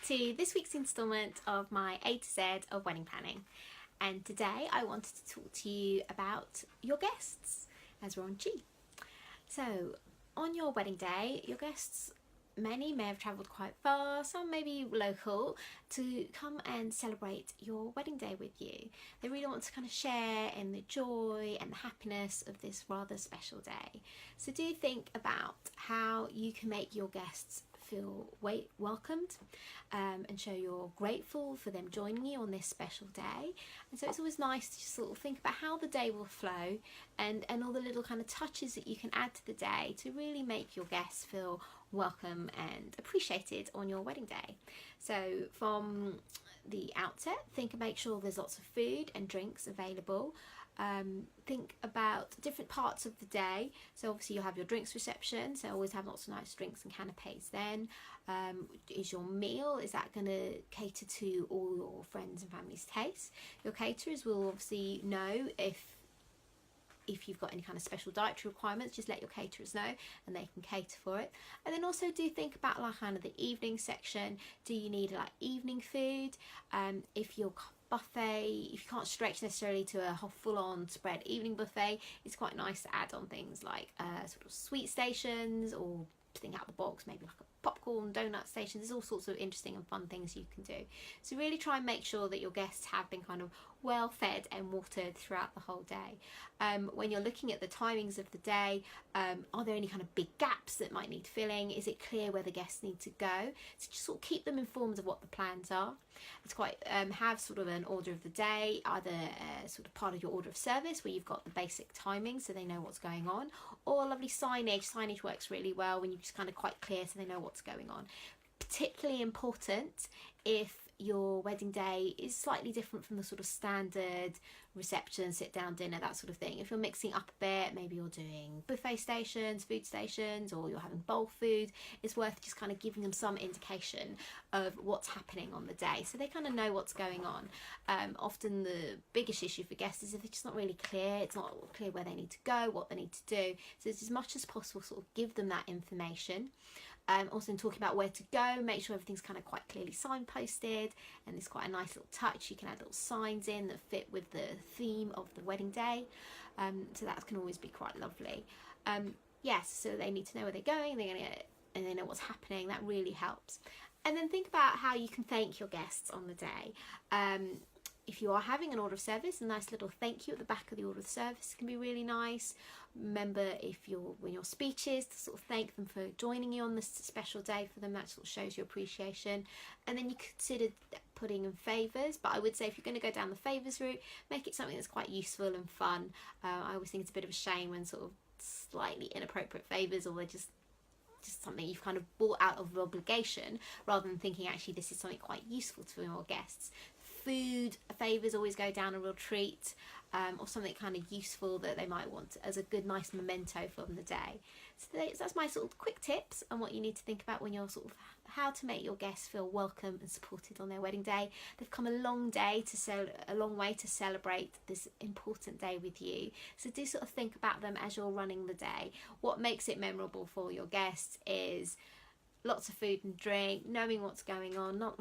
to this week's instalment of my A to Z of wedding planning. And today I wanted to talk to you about your guests, as we're on G. So, on your wedding day, your guests, many may have travelled quite far, some may be local, to come and celebrate your wedding day with you. They really want to kind of share in the joy and the happiness of this rather special day. So do think about how you can make your guests feel welcomed and show you're grateful for them joining you on this special day. And so it's always nice to just sort of think about how the day will flow and all the little kind of touches that you can add to the day to really make your guests feel welcome and appreciated on your wedding day. So from the outset, make sure there's lots of food and drinks available. Think about different parts of the day. So obviously you'll have your drinks reception, so always have lots of nice drinks and canapes then. Is your meal, is that going to cater to all your friends and family's tastes? Your caterers will obviously know if you've got any kind of special dietary requirements. Just let your caterers know and they can cater for it. And then also do think about like kind of the evening section. Do you need like evening food? If your buffet, if you can't stretch necessarily to a full-on spread evening buffet, it's quite nice to add on things like sort of sweet stations, or think out the box, maybe like a popcorn donut station. There's all sorts of interesting and fun things you can do. So really try and make sure that your guests have been kind of well fed and watered throughout the whole day. When you're looking at the timings of the day, are there any kind of big gaps that might need filling? Is it clear where the guests need to go? So just sort of keep them informed of what the plans are. It's quite have sort of an order of the day, either sort of part of your order of service where you've got the basic timings so they know what's going on, or lovely signage. Signage works really well when you're just kind of quite clear so they know what's going on. Particularly important if your wedding day is slightly different from the sort of standard reception, sit down dinner, that sort of thing. If you're mixing up a bit, maybe you're doing buffet stations, food stations, or you're having bowl food, it's worth just kind of giving them some indication of what's happening on the day so they kind of know what's going on. Often the biggest issue for guests is if it's just not really clear, it's not clear where they need to go, what they need to do. So it's as much as possible sort of give them that information. Also in talking about where to go, make sure everything's kind of quite clearly signposted, and there's quite a nice little touch. You can add little signs in that fit with the theme of the wedding day, so that can always be quite lovely. Yes, so they need to know where they're going, and they know what's happening. That really helps. And then think about how you can thank your guests on the day. If you are having an order of service, a nice little thank you at the back of the order of service can be really nice. Remember, when your speeches, to sort of thank them for joining you on this special day for them. That sort of shows your appreciation. And then you consider putting in favours, but I would say if you're going to go down the favours route, make it something that's quite useful and fun. I always think it's a bit of a shame when sort of slightly inappropriate favours, or they're just something you've kind of bought out of obligation, rather than thinking actually this is something quite useful to your guests. Food favours always go down a real treat, or something kind of useful that they might want as a good nice memento from the day. So that's my sort of quick tips on what you need to think about when you're sort of how to make your guests feel welcome and supported on their wedding day. They've come a long way to celebrate this important day with you. So do sort of think about them as you're running the day. What makes it memorable for your guests is lots of food and drink, knowing what's going on, not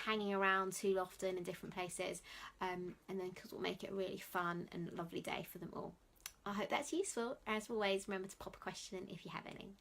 hanging around too often in different places, and then because it will make it a really fun and lovely day for them all. I hope that's useful. As always, remember to pop a question in if you have any.